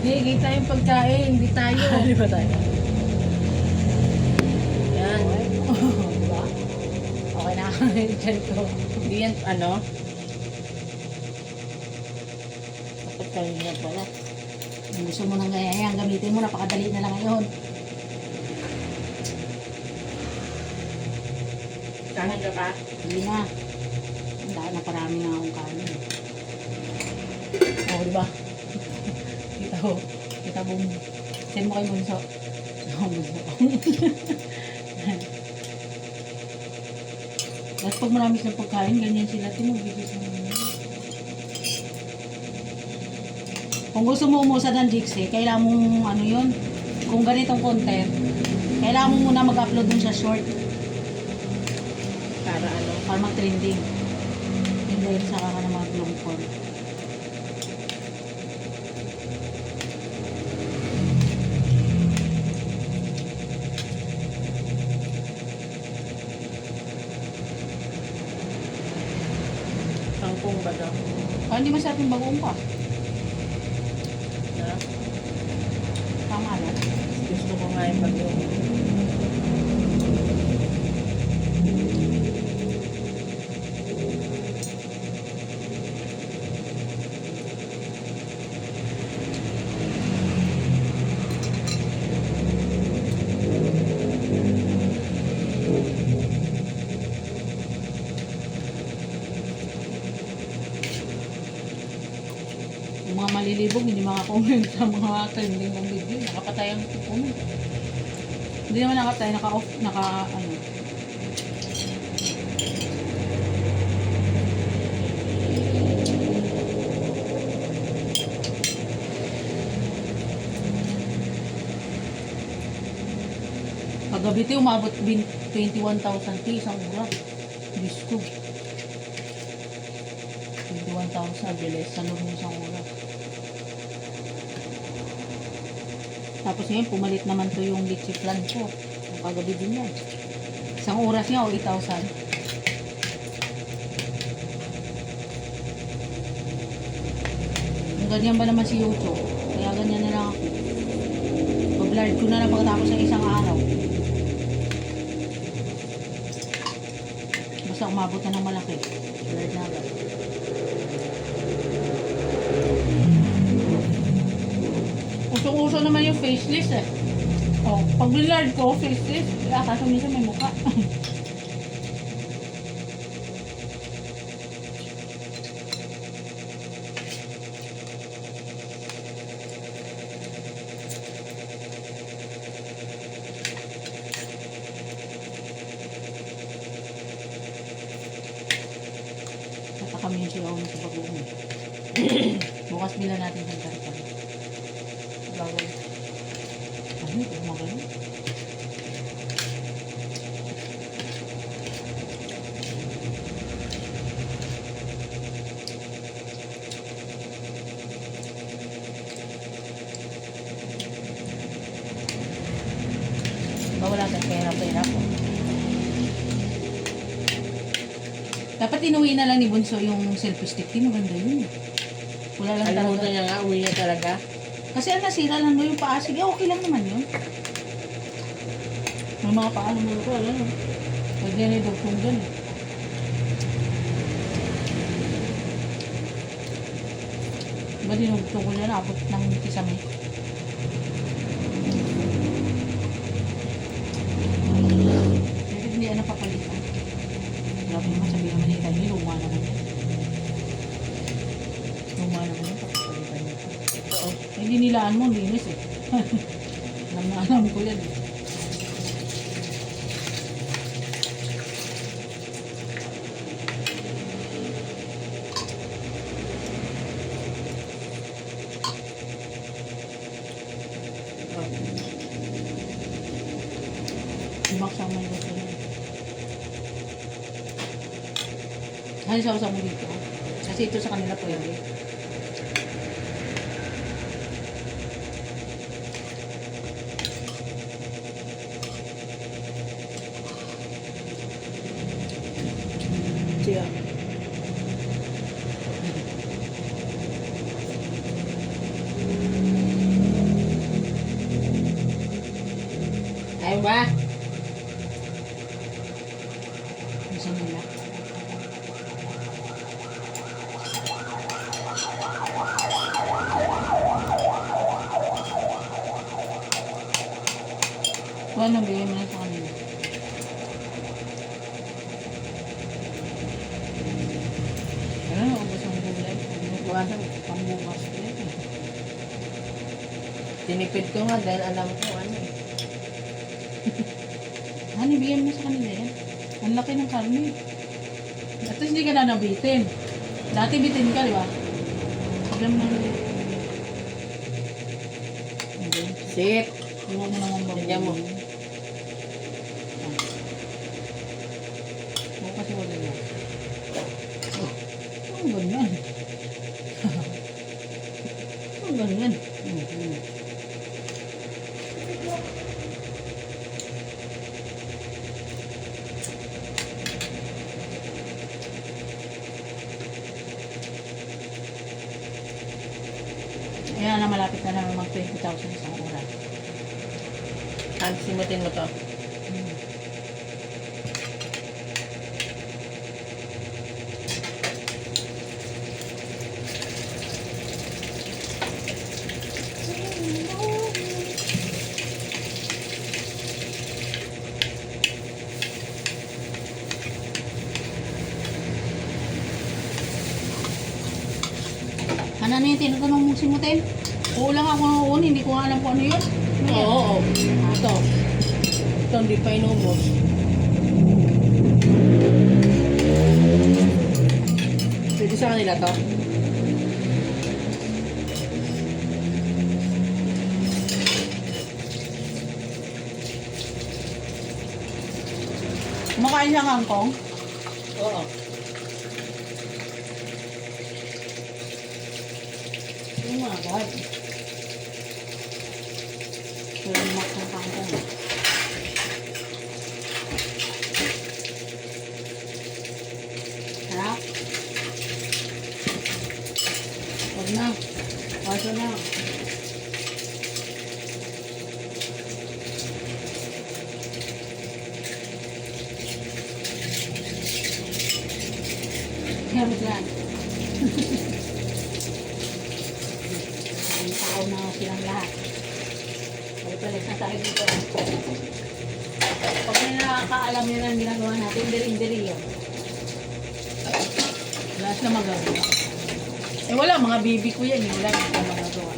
Hindi tayong pagkain, hindi tayo. Hindi ba tayo? Yan. Diba? Okay na. Diyan ko. Hindi yan, ano? Dapat kayo niya pala. Kung gusto mo nang ganyan, gamitin mo. Napakadali na lang ngayon. Kanan ka pa? Hindi na. Dahil na parami na akong kanin. Oo, diba? Kita ko. Kita mo. Send mo kay Bunso. Oo, Bunso. Tapos pag marami silang pagkain, ganyan sila. Tinubigay sa mga. Kung gusto mo umusa ng Jixie, kailangan mong ano yun, kung ganitong content, kailangan mo muna mag-upload dun sa short Para ano? para mag-trending. And then, saka ka na mag-long form. Kangkong ba daw? Hindi masarap yung bagoong pa. Na? Tama na. Gusto ko nga yung bagyo. Yung mga malilibog, hindi maka-comment sa mga trending ng video. Nakapatay ang comment. Hindi naman nakapatay, naka-off, ano. Paggabi tayo, umabot 21,000 T isang oras. Diyos ko. 21,000 bilis sa loob ng isang oras. Tapos ngayon, pumalit naman to yung litchi plan ko. Yung kagabi din yan. Isang oras niya o 8,000. Yung ganyan ba naman si Yocho? Kaya ganyan na lang ako. Pag-blard ko na lang pagkatapos ng isang araw. Basta umabot na ng malaki. Blard na agad. Usong-uso naman yung faceless eh. Oh, pag blurred ko, faceless. Kaso minsan may mukha. Natakam yun siya ako sa pag-uumi. Bukas bila natin sa karton. Bawal. Ano ito? Magaling. Bawala ka pera ko. Dapat inuwi na lang ni Bunso yung selfie stick. Di maganda yun. Wala lang Kalimutan talaga. niya nga, uwi niya talaga. Kasi ang nasira lang mo yung paa. Sige, okay lang naman yun. May mga paa naman ko. Alam mo. Pwede na yung dugtong dun. Diba dinugtong ko yan? Abot ng kisame. Bakit hindi ano papalitan? Grabe naman, sabi naman ni Itay, luma naman yan. Luma naman yan, papalitan niya. Oo. Hindi nilaan mo, linis eh. Alam ko yan eh. Sumaksa mo yung gusto niya. Ano sa mo dito? Kasi ito sa kanila pwede. Siya. ba? Gusto nila. Kung ano, bigay mo na sa kanila. Ano, ubos ang gulay. Binubukasan, pambukas ko yan eh. Tinipid ko nga dahil alam ko ano eh. Hani, bigyan mo sa kanila yan. Ang laki ng karne. At least hindi ka na nabitin. Dati bitin ka, di ba? Sabihan mo na. Hindi. Sit. Iwan mo naman ba? Bigyan mo. Oo, kasi wala na. Ang ganyan. Ang ganyan. Ayan na, malapit na naman mag 20,000 isang oras. Simutin mo to. Ano na yung tinatanong mong simutin? Oo lang ako noon, hindi ko nga alam kung ano yun. Ano yan? Oo. Ito. Ito hindi pa inubos. Pwede sa kanila to. Kumakain siya kangkong? Oo. Oo nga, God. Wala naman ng kangkong. Sarap. Huwag na. Kaso na. Meron yan. Ang tao na silang lahat. Balik na tayo dito. Pag may nakakaalam yun ang ginagawa natin, diri-diri yun. Wala siya magagawa. Eh wala, mga bibi ko yan. Wala siya magagawa.